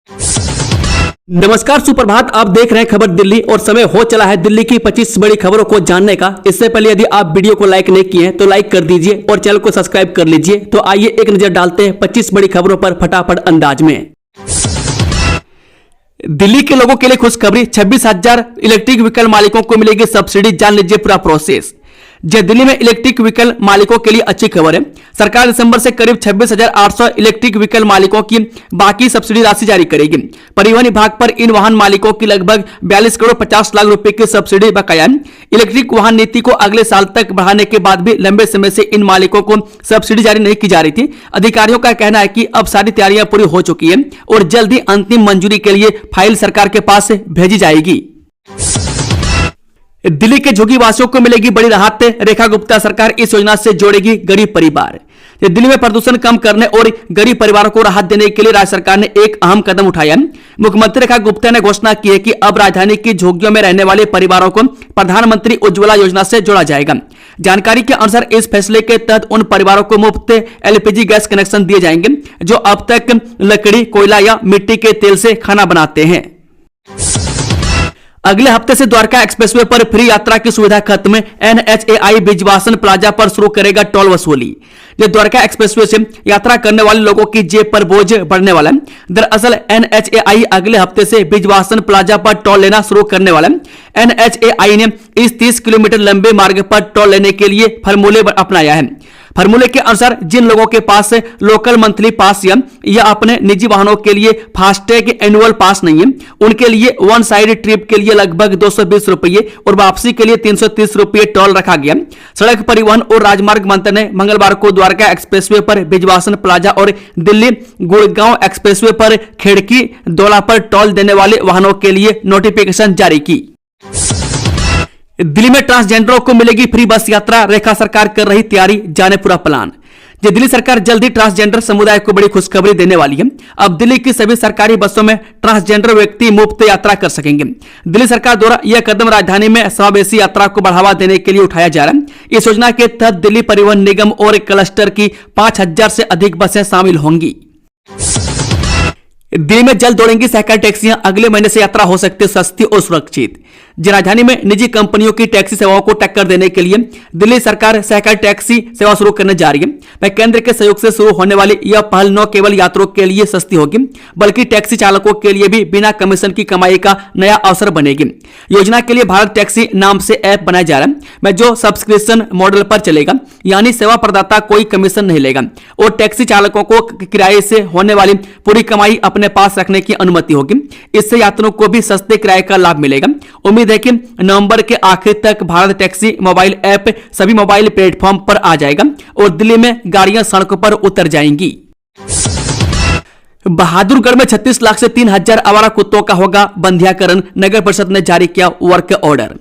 नमस्कार, सुप्रभात। आप देख रहे हैं खबर दिल्ली और समय हो चला है दिल्ली की 25 बड़ी खबरों को जानने का। इससे पहले यदि आप वीडियो को लाइक नहीं किए हैं तो लाइक कर दीजिए और चैनल को सब्सक्राइब कर लीजिए। तो आइए एक नजर डालते हैं 25 बड़ी खबरों पर फटाफट अंदाज में। दिल्ली के लोगों के लिए खुशखबरी, 26,000 इलेक्ट्रिक व्हीकल मालिकों को मिलेगी सब्सिडी। जान लीजिए पूरा प्रोसेस। दिल्ली में इलेक्ट्रिक व्हीकल मालिकों के लिए अच्छी खबर है। सरकार दिसंबर से करीब 26,800 इलेक्ट्रिक व्हीकल मालिकों की बाकी सब्सिडी राशि जारी करेगी। परिवहन विभाग पर इन वाहन मालिकों की लगभग 42 करोड़ 50 लाख रुपए की सब्सिडी बकाया है। इलेक्ट्रिक वाहन नीति को अगले साल तक बढ़ाने के बाद भी लंबे समय से इन मालिकों को सब्सिडी जारी नहीं की जा रही थी। अधिकारियों का कहना है कि अब सारी तैयारियां पूरी हो चुकी है और जल्द ही अंतिम मंजूरी के लिए फाइल सरकार के पास भेजी जाएगी। दिल्ली के झुग्गी वासियों को मिलेगी बड़ी राहत। रेखा गुप्ता सरकार इस योजना से जोड़ेगी गरीब परिवार। दिल्ली में प्रदूषण कम करने और गरीब परिवारों को राहत देने के लिए राज्य सरकार ने एक अहम कदम उठाया है। मुख्यमंत्री रेखा गुप्ता ने घोषणा की है कि अब राजधानी की झुग्गियों में रहने वाले परिवारों को प्रधानमंत्री उज्ज्वला योजना से जोड़ा जाएगा। जानकारी के अनुसार इस फैसले के तहत उन परिवारों को मुफ्त एलपीजी गैस कनेक्शन दिए जाएंगे जो अब तक लकड़ी, कोयला या मिट्टी के तेल से खाना बनाते हैं। अगले हफ्ते से द्वारका एक्सप्रेसवे पर फ्री यात्रा की सुविधा खत्म। NHAI बिजवासन प्लाजा पर शुरू करेगा टोल वसूली। द्वारका एक्सप्रेसवे से यात्रा करने वाले लोगों की जेब पर बोझ बढ़ने वाला है। दरअसल NHAI अगले हफ्ते से बिजवासन प्लाजा पर टोल लेना शुरू करने वाला है। NHAI ने इस 30 किलोमीटर लंबे मार्ग पर टोल लेने के लिए फॉर्मूले अपनाया है। फॉर्मूले के अनुसार जिन लोगों के पास लोकल मंथली पास या अपने निजी वाहनों के लिए फास्टैग एनुअल पास नहीं है, उनके लिए वन साइड ट्रिप के लिए लगभग 220 रुपये और वापसी के लिए 330 रुपये टोल रखा गया। सड़क परिवहन और राजमार्ग मंत्री ने मंगलवार को द्वारका एक्सप्रेसवे पर बिजवासन प्लाजा और दिल्ली गुड़गांव एक्सप्रेसवे पर खिड़की दौला पर टोल देने वाले वाहनों के लिए नोटिफिकेशन जारी की। दिल्ली में ट्रांसजेंडरों को मिलेगी फ्री बस यात्रा। रेखा सरकार कर रही तैयारी, जाने पूरा प्लान। दिल्ली सरकार जल्द ही ट्रांसजेंडर समुदाय को बड़ी खुशखबरी देने वाली है। अब दिल्ली की सभी सरकारी बसों में ट्रांसजेंडर व्यक्ति मुफ्त यात्रा कर सकेंगे। दिल्ली सरकार द्वारा यह कदम राजधानी में समावेशी यात्रा को बढ़ावा देने के लिए उठाया जा रहा है। इस योजना के तहत दिल्ली परिवहन निगम और क्लस्टर की 5,000 से अधिक बसें शामिल होंगी। दिल्ली में जल्द दौड़ेंगी सहकारी टैक्सियां। अगले महीने से यात्रा हो सकती है सस्ती और सुरक्षित। राजधानी में निजी कंपनियों की टैक्सी सेवाओं को टक्कर देने के लिए दिल्ली सरकार सहकारी टैक्सी सेवा शुरू करने जा रही है। केंद्र के सहयोग से शुरू होने वाली यह पहल न केवल यात्रियों के लिए सस्ती होगी बल्कि टैक्सी चालकों के लिए भी बिना कमीशन की कमाई का नया अवसर बनेगी। योजना के लिए भारत टैक्सी नाम से ऐप बनाया जा रहा है जो सब्सक्रिप्शन मॉडल पर चलेगा, यानी सेवा प्रदाता कोई कमीशन नहीं लेगा और टैक्सी चालकों को किराए से होने वाली पूरी कमाई अपने पास रखने की अनुमति होगी। इससे यात्रियों को भी सस्ते किराए का लाभ मिलेगा। उम्मीद है कि नवंबर के आखिर तक भारत टैक्सी मोबाइल ऐप सभी मोबाइल प्लेटफॉर्म पर आ जाएगा और दिल्ली में गाड़ियां सड़कों पर उतर जाएंगी। बहादुरगढ़ में 36 लाख से 3,000 आवारा कुत्तों का होगा बंध्याकरण। नगर परिषद ने जारी किया वर्क ऑर्डर।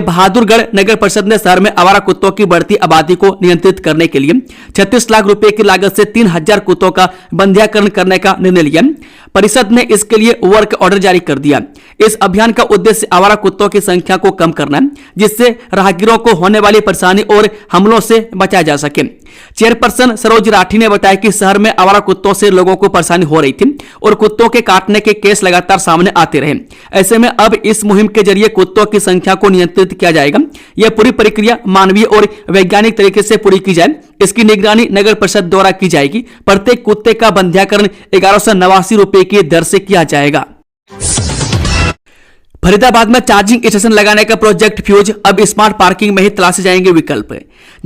बहादुरगढ़ नगर परिषद ने शहर में आवारा कुत्तों की बढ़ती आबादी को नियंत्रित करने के लिए 36 लाख रुपए की लागत से 3,000 कुत्तों का बंध्याकरण करने का निर्णय लिया। परिषद ने इसके लिए वर्क ऑर्डर जारी कर दिया। इस अभियान का उद्देश्य आवारा कुत्तों की संख्या को कम करना है जिससे राहगीरों को होने वाली परेशानी और हमलों से बचाया जा सके। चेयरपर्सन सरोज राठी ने बताया कि शहर में आवारा कुत्तों से लोगों को परेशानी हो रही थी और कुत्तों के काटने के केस लगातार सामने आते रहे। ऐसे में अब इस मुहिम के जरिए कुत्तों की संख्या को नियंत्रित किया जाएगा। यह पूरी प्रक्रिया मानवीय और वैज्ञानिक तरीके से पूरी की जाए। इसकी निगरानी नगर परिषद द्वारा की जाएगी। प्रत्येक कुत्ते का बंध्याकरण 1189 रुपए की दर से किया जाएगा। फरीदाबाद में चार्जिंग स्टेशन लगाने का प्रोजेक्ट फ्यूज। अब स्मार्ट पार्किंग में ही तलाशे जाएंगे विकल्प।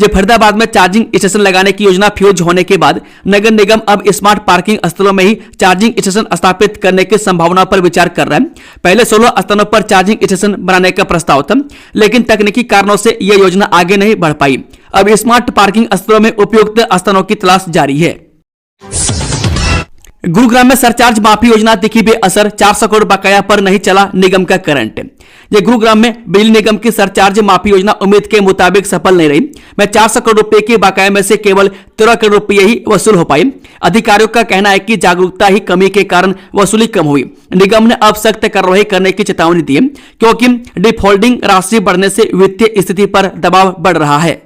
फरीदाबाद में चार्जिंग स्टेशन लगाने की योजना फ्यूज होने के बाद नगर निगम अब स्मार्ट पार्किंग स्थलों में ही चार्जिंग स्टेशन स्थापित करने की संभावना पर विचार कर रहा है। पहले 16 स्थानों पर चार्जिंग स्टेशन बनाने का प्रस्ताव था, लेकिन तकनीकी कारणों से यह योजना आगे नहीं बढ़ पाई। अब स्मार्ट पार्किंग स्थलों में उपयुक्त स्थानों की तलाश जारी है। गुरुग्राम में सरचार्ज माफी योजना दिखी बेअसर। 400 करोड़ बकाया पर नहीं चला निगम का करंट। गुरुग्राम में बिजली निगम की सरचार्ज माफी योजना उम्मीद के मुताबिक सफल नहीं रही। 400 करोड़ रुपए के बकाये में से केवल 13 करोड़ रुपए ही वसूल हो पाए। अधिकारियों का कहना है कि जागरूकता ही कमी के कारण वसूली कम हुई। निगम ने अब सख्त कार्रवाई करने की चेतावनी दी है क्योंकि डिफॉल्टिंग राशि बढ़ने से वित्तीय स्थिति पर दबाव बढ़ रहा है।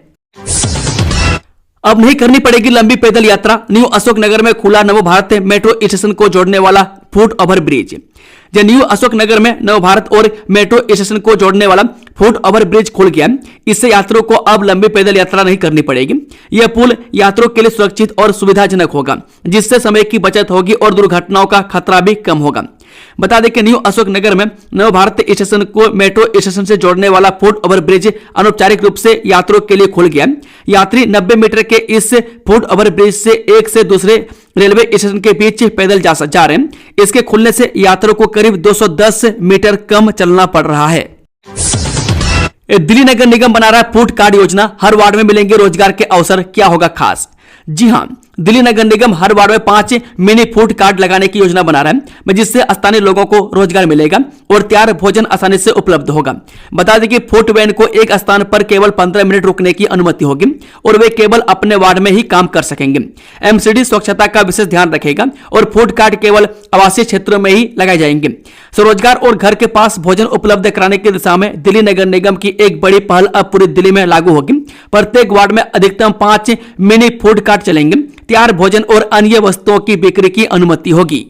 अब नहीं करनी पड़ेगी लंबी पैदल यात्रा। न्यू अशोक नगर में खुला नव भारत मेट्रो स्टेशन को जोड़ने वाला फुट ओवर ब्रिज। जो न्यू अशोक नगर में नव भारत और मेट्रो स्टेशन को जोड़ने वाला फुट ओवर ब्रिज खुल गया। इससे यात्रियों को अब लंबी पैदल यात्रा नहीं करनी पड़ेगी। यह पुल यात्रियों के लिए सुरक्षित और सुविधाजनक होगा, जिससे समय की बचत होगी और दुर्घटनाओं का खतरा भी कम होगा। बता दें कि न्यू अशोक नगर में नव भारत स्टेशन को मेट्रो स्टेशन से जोड़ने वाला फुट ओवर ब्रिज अनौपचारिक रूप से यात्रियों के लिए खुल गया। यात्री 90 मीटर के इस फुट ओवर ब्रिज से एक से दूसरे रेलवे स्टेशन के बीच पैदल जा रहे हैं। इसके खुलने से यात्रियों को करीब 210 मीटर कम चलना पड़ रहा है। दिल्ली नगर निगम बना रहा है फूड कार्ड योजना। हर वार्ड में मिलेंगे रोजगार के अवसर, क्या होगा खास? जी हां, दिल्ली नगर निगम हर वार्ड में 5 मिनी फूड कार्ड लगाने की योजना बना रहा है, जिससे स्थानीय लोगों को रोजगार मिलेगा और तैयार भोजन आसानी से उपलब्ध होगा। बता दें कि फूड वैन को एक स्थान पर केवल 15 मिनट रुकने की अनुमति होगी और वे केवल अपने वार्ड में ही काम कर सकेंगे। एमसीडी स्वच्छता का विशेष ध्यान रखेगा और फूड कार्ड केवल आवासीय क्षेत्रों में ही लगाए जाएंगे। स्वरोजगार और घर के पास भोजन उपलब्ध कराने की दिशा में दिल्ली नगर निगम की एक बड़ी पहल अब पूरी दिल्ली में लागू होगी। प्रत्येक वार्ड में अधिकतम 5 मिनी फूड कार्ट चलेंगे। तैयार भोजन और अन्य वस्तुओं की बिक्री की अनुमति होगी।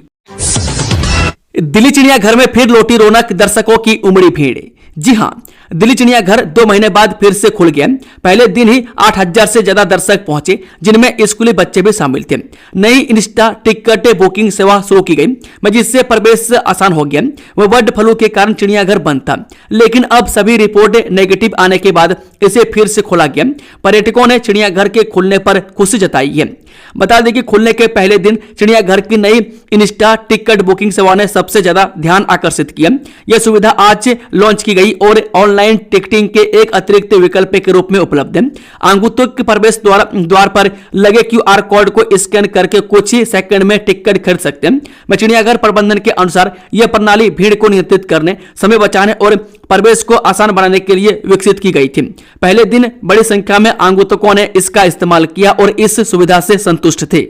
दिल्ली चिड़ियाघर में फिर लौटी रौनक, दर्शकों की उमड़ी भीड़। जी हां, दिल्ली चिड़ियाघर 2 महीने बाद फिर से खुल गया। पहले दिन ही 8000 से ज्यादा दर्शक पहुंचे, जिनमें स्कूली बच्चे भी शामिल थे। नई इंस्टा टिकट बुकिंग सेवा शुरू की गई, जिससे प्रवेश आसान हो गया। वह बर्ड फ्लू के कारण चिड़ियाघर बंद था, लेकिन अब सभी रिपोर्ट नेगेटिव आने के बाद इसे फिर से खोला गया। पर्यटकों ने चिड़ियाघर के खुलने पर खुशी जताई है। बता दें कि खुलने के पहले दिन चिड़ियाघर की नई इंस्टा टिकट बुकिंग सेवा ने सबसे ज्यादा ध्यान आकर्षित किया। यह सुविधा आज लॉन्च की गई और ऑनलाइन टिकटिंग के एक अतिरिक्त विकल्प के रूप में उपलब्ध है। आगंतुक प्रवेश द्वार पर लगे QR कोड को स्कैन करके कुछ ही सेकंड में टिकट खरीद सकते हैं। चिड़ियाघर प्रबंधन के अनुसार यह प्रणाली भीड़ को नियंत्रित करने, समय बचाने और प्रवेश को आसान बनाने के लिए विकसित की गई थी। पहले दिन बड़ी संख्या में आगंतुकों ने इसका इस्तेमाल किया और इस सुविधा से संतुष्ट थे।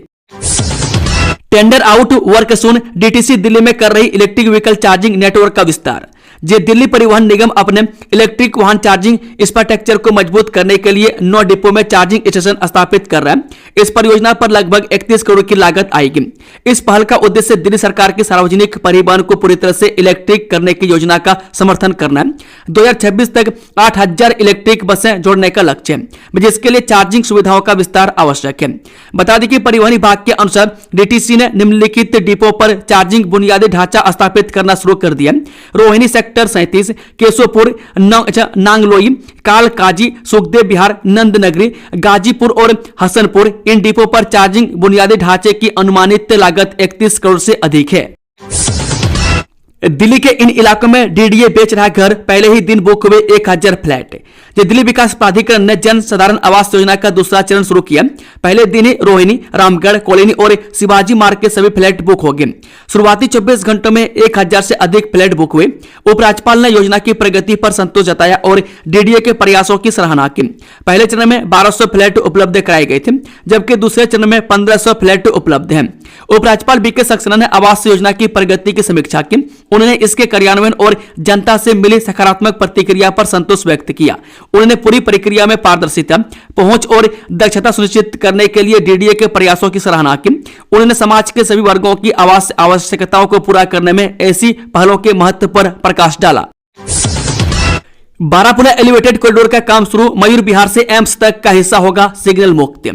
टेंडर आउट, वर्क सून। डीटीसी दिल्ली में कर रही इलेक्ट्रिक व्हीकल चार्जिंग नेटवर्क का विस्तार। जे दिल्ली परिवहन निगम अपने इलेक्ट्रिक वाहन चार्जिंग इंफ्रास्ट्रक्चर को मजबूत करने के लिए 9 डिपो में चार्जिंग स्टेशन स्थापित कर रहा है। इस परियोजना पर लगभग 31 करोड़ की लागत आएगी। इस पहल का उद्देश्य दिल्ली सरकार की सार्वजनिक परिवहन को पूरी तरह से इलेक्ट्रिक करने की योजना का समर्थन करना है। 2026 तक 8000 इलेक्ट्रिक बसें जोड़ने का लक्ष्य है, जिसके लिए चार्जिंग सुविधाओं का विस्तार आवश्यक है। बता दें कि परिवहन विभाग के अनुसार डीटीसी ने निम्नलिखित डिपो पर चार्जिंग बुनियादी ढांचा स्थापित करना शुरू कर दिया। रोहिणी सेक्टर 37, केशवपुर, नांगलोई, कालकाजी, सुखदेव विहार, नंदनगरी, गाजीपुर और हसनपुर। इन डिपो पर चार्जिंग बुनियादी ढांचे की अनुमानित लागत 31 करोड़ से अधिक है। दिल्ली के इन इलाकों में डीडीए बेच रहा घर, पहले ही दिन बुक हुए 1000 फ्लैट। दिल्ली विकास प्राधिकरण ने जन साधारण आवास योजना का दूसरा चरण शुरू किया। पहले दिन ही रोहिणी, रामगढ़ कॉलोनी और शिवाजी मार्ग के सभी फ्लैट बुक हो गए। शुरुआती 24 घंटों में 1000 से अधिक फ्लैट बुक हुए। उपराज्यपाल ने योजना की प्रगति पर संतोष जताया और डीडीए के प्रयासों की सराहना की। पहले चरण में 1200 फ्लैट उपलब्ध कराए गए थे, जबकि दूसरे चरण में 1500 फ्लैट उपलब्ध हैं। उपराज्यपाल बीके सक्सेना ने आवास योजना की प्रगति की समीक्षा की। उन्होंने इसके कार्यान्वयन और जनता से मिली सकारात्मक प्रतिक्रिया पर संतोष व्यक्त किया। उन्होंने पूरी प्रक्रिया में पारदर्शिता, पहुंच और दक्षता सुनिश्चित करने के लिए डीडीए के प्रयासों की सराहना की। उन्होंने समाज के सभी वर्गों की आवास आवश्यकताओं को पूरा करने में ऐसी पहलों के महत्व पर प्रकाश डाला। बारापुला एलिवेटेड कॉरिडोर का काम शुरू। मयूर विहार से एम्स तक का हिस्सा होगा सिग्नल मुक्त।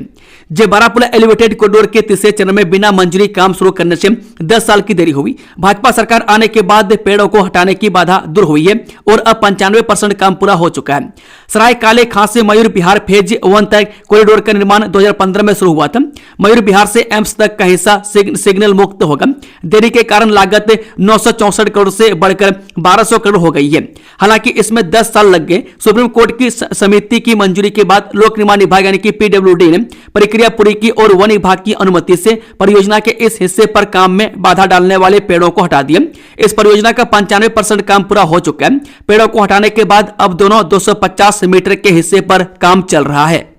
जे बारापुला एलिवेटेड कॉरिडोर के तीसरे चरण में बिना मंजूरी काम शुरू करने से 10 साल की देरी हुई। भाजपा सरकार आने के बाद पेड़ों को हटाने की बाधा दूर हुई है और अब 95% काम पूरा हो चुका है। सराय काले खां से मयूर विहार फेज 1 तक कॉरिडोर का निर्माण 2015 में शुरू हुआ था। मयूर विहार से एम्स तक का हिस्सा सिग्नल मुक्त होगा। देरी के कारण लागत 964 करोड़ से बढ़कर 1200 करोड़ हो गई है। हालांकि इसमें 10 साल लग गए। सुप्रीम कोर्ट की समिति की मंजूरी के बाद लोक निर्माण विभाग यानी कि पीडब्ल्यूडी ने प्रक्रिया पूरी की और वन विभाग की अनुमति से परियोजना के इस हिस्से पर काम में बाधा डालने वाले पेड़ों को हटा दिया। इस परियोजना का 95% काम पूरा हो चुका है। पेड़ों को हटाने के बाद अब दोनों 250 मीटर के हिस्से पर काम चल रहा है।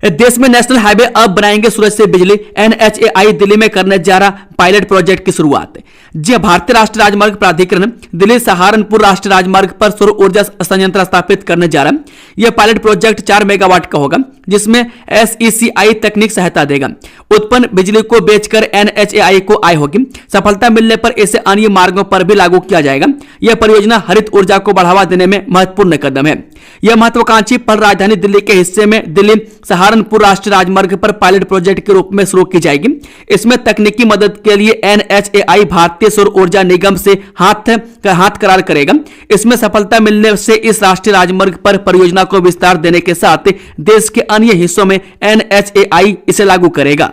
देश में नेशनल हाईवे अब बनाएंगे सूरज से बिजली। NHAI दिल्ली में करने जा रहा पायलट प्रोजेक्ट की शुरुआत। जी भारतीय राष्ट्रीय राजमार्ग प्राधिकरण दिल्ली सहारनपुर राष्ट्रीय राजमार्ग पर सौर ऊर्जा संयंत्र स्थापित करने जा रहा है। यह पायलट प्रोजेक्ट 4 मेगावाट का होगा, जिसमें SECI तकनीक सहायता देगा। उत्पन्न बिजली को बेचकर NHAI को आय होगी। सफलता मिलने पर इसे अन्य मार्गों पर भी लागू किया जाएगा। यह परियोजना हरित ऊर्जा को बढ़ावा देने में महत्वपूर्ण कदम है। यह महत्वाकांक्षी पहल राजधानी दिल्ली के हिस्से में दिल्ली सहारनपुर राष्ट्रीय राजमार्ग पर पायलट प्रोजेक्ट के रूप में शुरू की जाएगी। इसमें तकनीकी मदद के लिए NHAI भारतीय सौर ऊर्जा निगम से हाथ करार करेगा। इसमें सफलता मिलने से इस राष्ट्रीय राजमार्ग पर परियोजना को विस्तार देने के साथ देश के अन्य हिस्सों में NHAI इसे लागू करेगा।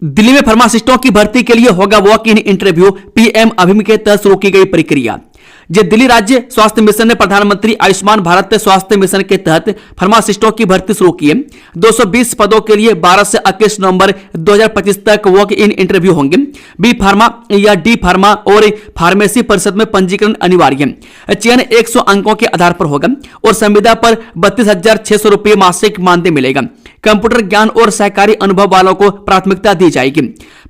दिल्ली में फार्मासिस्टों की भर्ती के लिए होगा वॉक इन इंटरव्यू। PM अभियान के तहत शुरू की गई प्रक्रिया। दिल्ली राज्य स्वास्थ्य मिशन ने प्रधानमंत्री आयुष्मान भारत स्वास्थ्य मिशन के तहत फार्मासिस्टों की भर्ती शुरू की है। 220 पदों के लिए 12 से 21 नवंबर 2025 तक वॉक इन इंटरव्यू होंगे। बी फार्मा या डी फार्मा और फार्मेसी परिषद में पंजीकरण अनिवार्य है। चयन 100 अंकों के आधार पर होगा और संविदा पर 32,600 रुपये मासिक मानदेय मिलेगा। कंप्यूटर ज्ञान और सहकारी अनुभव वालों को प्राथमिकता दी जाएगी।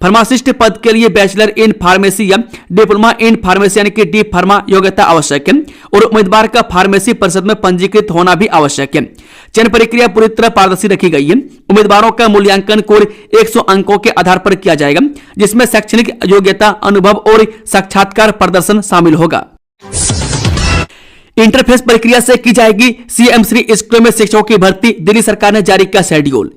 फार्मासिस्ट पद के लिए बैचलर इन फार्मेसी या डिप्लोमा इन फार्मेसी यानी कि डी फार्मा योग्यता आवश्यक है और उम्मीदवार का फार्मेसी परिषद में पंजीकृत होना भी आवश्यक है। चयन प्रक्रिया पूरी तरह पारदर्शी रखी गई है। उम्मीदवारों का मूल्यांकन कुल 100 अंकों के आधार पर किया जाएगा, जिसमें शैक्षणिक योग्यता, अनुभव और साक्षात्कार प्रदर्शन शामिल होगा। इंटरफेस प्रक्रिया से की जाएगी CM श्री स्कूलों में शिक्षकों की भर्ती। दिल्ली सरकार ने जारी किया शेड्यूल।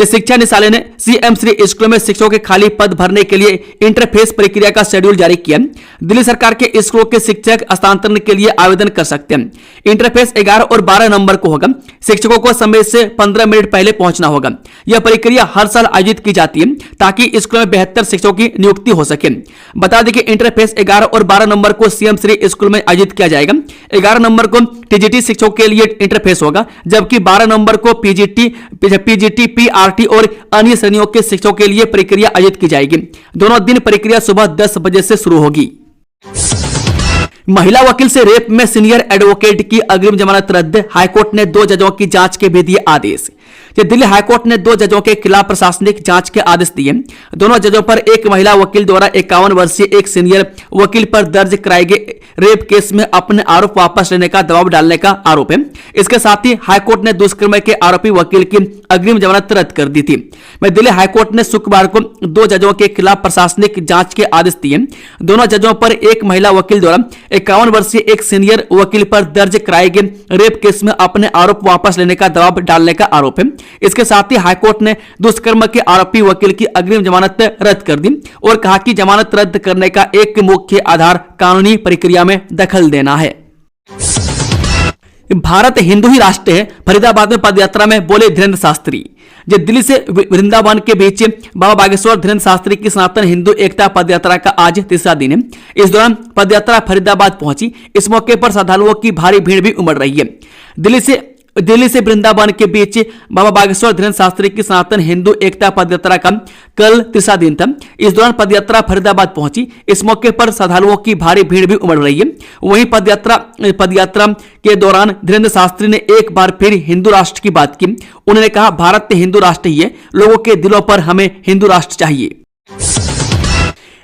शिक्षा निदेशालय ने CM श्री स्कूलों में शिक्षकों के खाली पद भरने के लिए इंटरफेस प्रक्रिया का शेड्यूल जारी किया। दिल्ली सरकार के स्कूलों के शिक्षक हस्तांतरण के लिए आवेदन कर सकते हैं। इंटरफेस 11 और 12 नवंबर को होगा। शिक्षकों को समय से 15 मिनट पहले पहुंचना होगा। यह प्रक्रिया हर साल आयोजित की जाती है ताकि स्कूलों में बेहतर शिक्षकों की नियुक्ति हो सके। बता दें कि इंटरफेस 11 और 12 नवंबर को CM श्री स्कूल में आयोजित किया जाएगा। 11 नवंबर को TGT शिक्षकों के लिए इंटरफेस होगा, जबकि 12 नवंबर को PGT, PRT और अन्य श्रेणियों के शिक्षकों के लिए प्रक्रिया आयोजित की जाएगी। दोनों दिन प्रक्रिया सुबह 10 बजे से शुरू होगी। महिला वकील से रेप में सीनियर एडवोकेट की अग्रिम जमानत रद्द। हाईकोर्ट ने 2 जजों की जांच के भी दिए आदेश। दिल्ली हाईकोर्ट ने 2 जजों के खिलाफ प्रशासनिक जांच के आदेश दिए। दोनों जजों पर एक महिला वकील द्वारा 51 वर्षीय एक सीनियर वकील पर दर्ज कराए गए रेप केस में अपने आरोप वापस लेने का दबाव डालने का आरोप है। इसके साथ ही हाईकोर्ट ने दुष्कर्म के आरोपी वकील की अग्रिम जमानत रद्द कर दी थी। दिल्ली हाईकोर्ट ने शुक्रवार को 2 जजों के खिलाफ प्रशासनिक जांच के आदेश दिए। दोनों जजों पर एक महिला वकील द्वारा 51 वर्षीय एक सीनियर वकील पर दर्ज कराए गए रेप केस में अपने आरोप वापस लेने का दबाव डालने का आरोप है। इसके साथ ही हाईकोर्ट ने दुष्कर्म के आरोपी वकील की अग्रिम जमानत रद्द कर दी और कहा कि जमानत रद्द करने का एक मुख्य आधार कानूनी प्रक्रिया में दखल देना है। भारत हिंदू ही राष्ट्र है, फरीदाबाद में पदयात्रा में बोले धीरेन्द्र शास्त्री। दिल्ली से वृंदावन के बीच बाबा बागेश्वर धीरेन्द्र शास्त्री की सनातन हिंदू एकता पदयात्रा का आज तीसरा दिन है। इस दौरान पदयात्रा फरीदाबाद पहुंची। इस मौके पर श्रद्धालुओं की भारी भीड़ भी उमड़ रही है। दिल्ली से वृंदावन के बीच बाबा बागेश्वर धीरेन्द्र शास्त्री की सनातन हिंदू एकता पदयात्रा का कल तीसरा दिन था। इस दौरान पदयात्रा फरीदाबाद पहुंची। इस मौके पर श्रद्धालुओं की भारी भीड़ भी उमड़ रही है। वहीं पदयात्रा के दौरान धीरेन्द्र शास्त्री ने एक बार फिर हिंदू राष्ट्र की बात की। उन्होंने कहा, भारत हिंदू राष्ट्र ही है, लोगों के दिलों पर हमें हिंदू राष्ट्र चाहिए।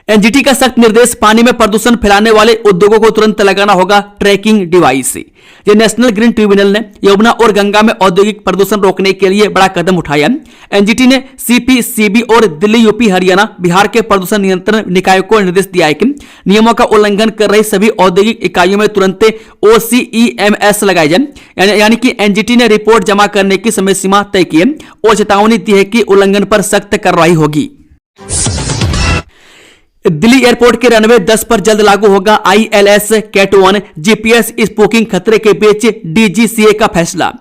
NGT का सख्त निर्देश, पानी में प्रदूषण फैलाने वाले उद्योगों को तुरंत लगाना होगा tracking device. National green tribunal ने यमुना और गंगा में औद्योगिक प्रदूषण रोकने के लिए बड़ा कदम उठाया। NGT ने CPCB और दिल्ली, UP, हरियाणा, बिहार के प्रदूषण नियंत्रण निकायों को निर्देश दिया है कि नियमों का उल्लंघन कर रही सभी औद्योगिक इकाइयों में तुरंत OCEMS लगाए जाए। यानी कि NGT ने रिपोर्ट जमा करने की समय सीमा तय की है और चेतावनी दी है कि उल्लंघन पर सख्त कार्रवाई होगी। दिल्ली एयरपोर्ट के रनवे 10 पर जल्द लागू होगा ILS Cat 1 GPS स्पूकिंग खतरे के बीच DGCA का फैसला।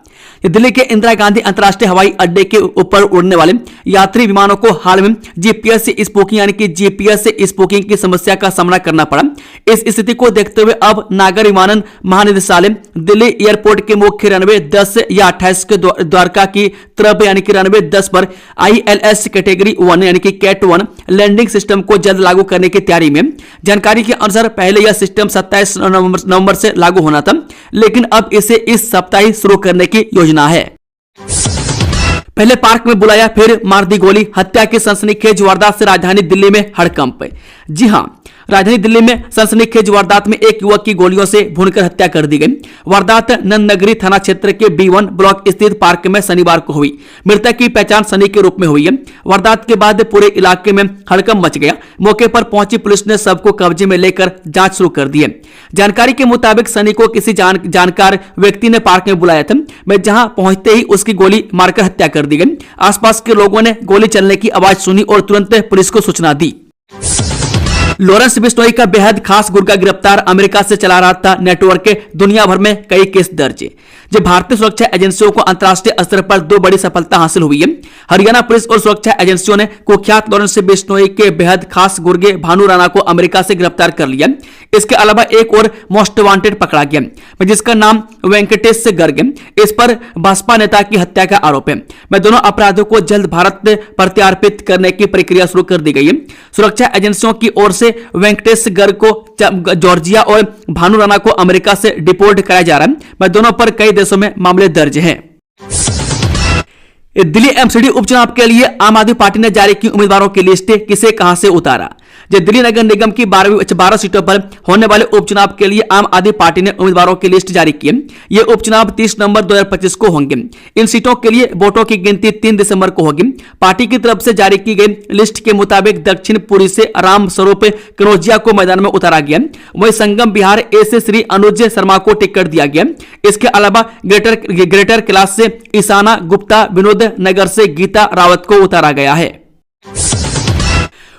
दिल्ली के इंदिरा गांधी अंतर्राष्ट्रीय हवाई अड्डे के ऊपर उड़ने वाले यात्री विमानों को हाल में GPS स्पूकिंग यानी कि GPS स्पूकिंग की समस्या का सामना करना पड़ा। इस स्थिति को देखते हुए अब नागर विमानन महानिदेशालय दिल्ली एयरपोर्ट के मुख्य रनवे 10 या 28 के द्वारका की तरफ यानी कि रनवे 10 पर ILS कैटेगरी 1 यानी कि Cat 1 लैंडिंग सिस्टम को जल्द लागू करने की तैयारी में। जानकारी के अनुसार पहले यह सिस्टम 27 नवंबर से लागू होना था, लेकिन अब इसे इस सप्ताह ही शुरू करने की योजना है। पहले पार्क में बुलाया, फिर मार दी गोली। हत्या की सनसनीखेज वारदात से राजधानी दिल्ली में हड़कंप। जी हां, राजधानी दिल्ली में सनसनीखेज वारदात में एक युवक की गोलियों से भूनकर हत्या कर दी गई। वारदात नंद नगरी थाना क्षेत्र के B1 ब्लॉक स्थित पार्क में शनिवार को हुई। मृतक की पहचान सनी के रूप में हुई है। वारदात के बाद पूरे इलाके में हड़कंप मच गया। मौके पर पहुंची पुलिस ने सबको कब्जे में लेकर जांच शुरू कर दी है। जानकारी के मुताबिक सनी को किसी जानकार व्यक्ति ने पार्क में बुलाया था। मैं जहां पहुंचते ही उसकी गोली मारकर हत्या कर दी गई। आसपास के लोगों ने गोली चलने की आवाज सुनी और तुरंत पुलिस को सूचना दी। लॉरेंस बिश्नोई का बेहद खास गुर्गा गिरफ्तार। अमेरिका से चला रहा था नेटवर्क के। दुनिया भर में कई केस दर्ज। जब भारतीय सुरक्षा एजेंसियों को अंतर्राष्ट्रीय स्तर पर 2 बड़ी सफलता हासिल हुई है। हरियाणा पुलिस और सुरक्षा एजेंसियों ने कुख्यात लॉरेंस बिश्नोई के बेहद खास गुर्गे भानु राणा को अमेरिका से गिरफ्तार कर लिया। इसके अलावा एक और मोस्ट वांटेड पकड़ा गया, जिसका नाम वेंकटेश गर्ग है। इस पर भाजपा नेता की हत्या का आरोप है। मैं दोनों अपराधियों को जल्द भारत प्रत्यार्पित करने की प्रक्रिया शुरू कर दी गई है। सुरक्षा एजेंसियों की ओर से वेंकटेश गर्ग को जॉर्जिया और भानु राणा को अमेरिका से डिपोर्ट कराया जा रहा है। मैं दोनों पर कई देशों में मामले दर्ज हैं। दिल्ली एमसीडी उपचुनाव के लिए आम आदमी पार्टी ने जारी की उम्मीदवारों की लिस्ट। किसे कहां से उतारा। दिल्ली नगर निगम की 12 सीटों पर होने वाले उपचुनाव के लिए आम आदमी पार्टी ने उम्मीदवारों की लिस्ट जारी की है। ये उपचुनाव 30 नवंबर 2025 को होंगे। इन सीटों के लिए वोटों की गिनती 3 दिसंबर को होगी। पार्टी की तरफ से जारी की गई लिस्ट के मुताबिक दक्षिण पुरी से राम स्वरूप कनौजिया को मैदान में उतारा गया। वहीं संगम बिहार ए से श्री अनुज शर्मा को टिकट दिया गया। इसके अलावा ग्रेटर कैलाश से ईशाना गुप्ता, विनोद नगर से गीता रावत को उतारा गया है।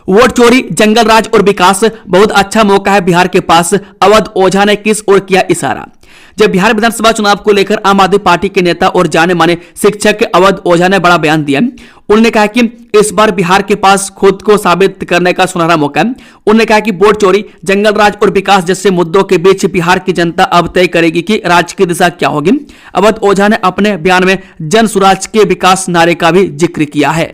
वोट चोरी, जंगल राज और विकास, बहुत अच्छा मौका है बिहार के पास। अवध ओझा ने किस ओर किया इशारा। जब बिहार विधानसभा चुनाव को लेकर आम आदमी पार्टी के नेता और जाने माने शिक्षक अवध ओझा ने बड़ा बयान दिया। उन्होंने कहा कि इस बार बिहार के पास खुद को साबित करने का सुनहरा मौका है। उन्होंने कहा कि वोट चोरी, जंगल राज और विकास जैसे मुद्दों के बीच बिहार की जनता अब तय करेगी कि राज्य की दिशा क्या होगी। अवध ओझा ने अपने बयान में जन सुराज के विकास नारे का भी जिक्र किया है।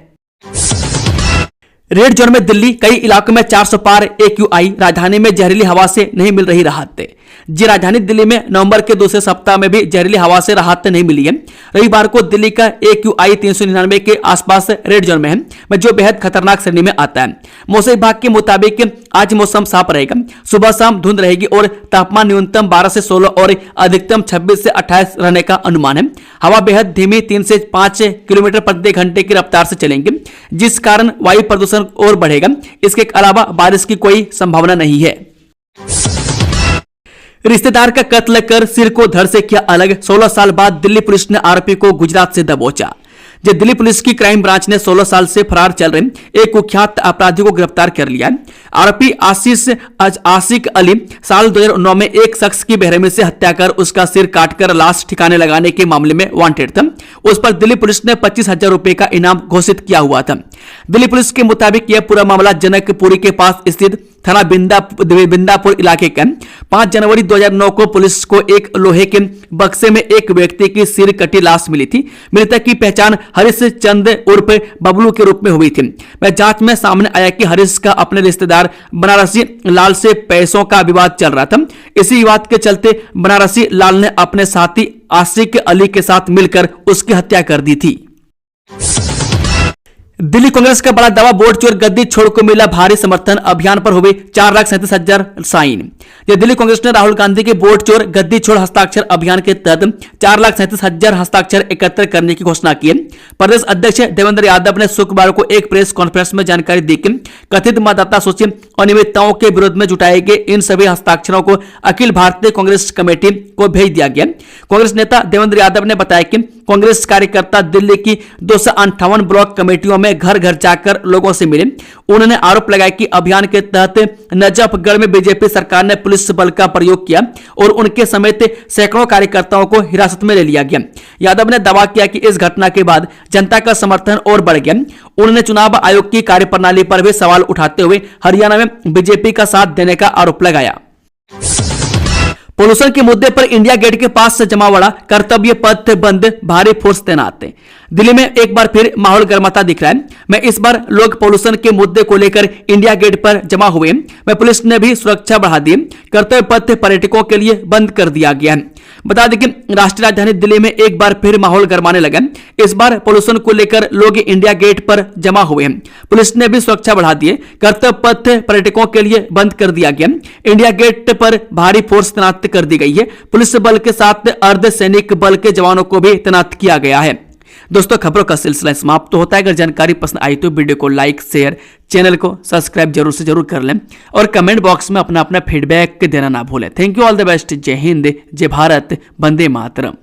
रेड जोन में दिल्ली, कई इलाकों में 400 पार AQI। राजधानी में जहरीली हवा से नहीं मिल रही राहत। जी, राजधानी दिल्ली में नवंबर के दूसरे सप्ताह में भी जहरीली हवा से राहत नहीं मिली है। रविवार को दिल्ली का AQI 399 के आसपास रेड जोन में है, जो बेहद खतरनाक श्रेणी में आता है। मौसम विभाग के मुताबिक आज मौसम साफ रहेगा। सुबह शाम धुंध रहेगी और तापमान न्यूनतम 12 से 16 और अधिकतम 26 से 28 रहने का अनुमान है। हवा बेहद धीमी 3 से 5 किलोमीटर प्रति घंटे की रफ्तार से चलेंगे, जिस कारण वायु प्रदूषण और बढ़ेगा। इसके अलावा बारिश की कोई संभावना नहीं है। रिश्तेदार का कत्ल कर सिर को धड़ से किया अलग। 16 साल बाद दिल्ली पुलिस ने आरोपी को गुजरात से दबोचा। दिल्ली पुलिस की क्राइम ब्रांच ने 16 साल से फरार चल रहे एक कुख्यात अपराधी को गिरफ्तार कर लिया। आरोपी आशिक अली साल 2009 में एक शख्स की बेरहमी से हत्या कर उसका सिर काटकर लाश ठिकाने लगाने के मामले में वांटेड था। उस पर दिल्ली पुलिस ने 25,000 रुपए का इनाम घोषित किया हुआ था। दिल्ली पुलिस के मुताबिक यह पूरा मामला जनकपुरी के पास स्थित थाना बिंदापुर इलाके का 5 जनवरी 2009 को पुलिस को एक लोहे के बक्से में एक व्यक्ति की सिर कटी लाश मिली थी। मृतक की पहचान हरीश चंद उर्फ बबलू के रूप में हुई थी। जांच में सामने आया कि हरीश का अपने रिश्तेदार बनारसी लाल से पैसों का विवाद चल रहा था। इसी विवाद के चलते बनारसी लाल ने अपने साथी आशिक अली के साथ मिलकर उसकी हत्या कर दी थी। दिल्ली कांग्रेस का बड़ा दावा, वोट चोर गद्दी छोड़ को मिला भारी समर्थन। अभियान पर हुए 4,37,000 साइन। दिल्ली कांग्रेस ने राहुल गांधी के वोट चोर गद्दी छोड़ हस्ताक्षर अभियान के तहत 4,37,000 हस्ताक्षर एकत्र करने की घोषणा की है। प्रदेश अध्यक्ष देवेंद्र यादव ने शुक्रवार को एक प्रेस कॉन्फ्रेंस में जानकारी दी कि कथित मतदाता सूची अनियमितताओं के विरोध में जुटाए गए इन सभी हस्ताक्षरों को अखिल भारतीय कांग्रेस कमेटी को भेज दिया गया। कांग्रेस नेता देवेंद्र यादव ने बताया कि कांग्रेस कार्यकर्ता दिल्ली की 258 ब्लॉक कमेटियों में घर घर जाकर लोगों से मिले। उन्होंने आरोप लगाया कि अभियान के तहत नजफगढ़ में बीजेपी सरकार ने पुलिस बल का प्रयोग किया और उनके समेत सैकड़ों कार्यकर्ताओं को हिरासत में ले लिया गया। यादव ने दावा किया कि इस घटना के बाद जनता का समर्थन और बढ़ गया। उन्होंने चुनाव आयोग की कार्यप्रणाली पर भी सवाल उठाते हुए हरियाणा में बीजेपी का साथ देने का आरोप लगाया। पोल्यूशन के मुद्दे पर इंडिया गेट के पास से जमावड़ा, कर्तव्य पथ बंद, भारी फोर्स तैनात। दिल्ली में एक बार फिर माहौल गर्माता दिख रहा है। मैं इस बार लोग पोल्यूशन के मुद्दे को लेकर इंडिया गेट पर जमा हुए। मैं पुलिस ने भी सुरक्षा बढ़ा दी। कर्तव्य पथ पर्यटकों के लिए बंद कर दिया गया है। बता दें कि राष्ट्रीय राजधानी दिल्ली में एक बार फिर माहौल गरमाने लगा। इस बार पोल्यूशन को लेकर लोग इंडिया गेट पर जमा हुए हैं। पुलिस ने भी सुरक्षा बढ़ा दी है। कर्तव्य पथ पर्यटकों के लिए बंद कर दिया गया। इंडिया गेट पर भारी फोर्स तैनात कर दी गई है। पुलिस बल के साथ अर्धसैनिक बल के जवानों को भी तैनात किया गया है। दोस्तों, खबरों का सिलसिला समाप्त होता है। अगर जानकारी पसंद आई तो वीडियो को लाइक, शेयर, चैनल को सब्सक्राइब जरूर से जरूर कर लें और कमेंट बॉक्स में अपना फीडबैक देना ना भूलें। Thank you, all the best. जय हिंद, जय भारत, वंदे मातरम।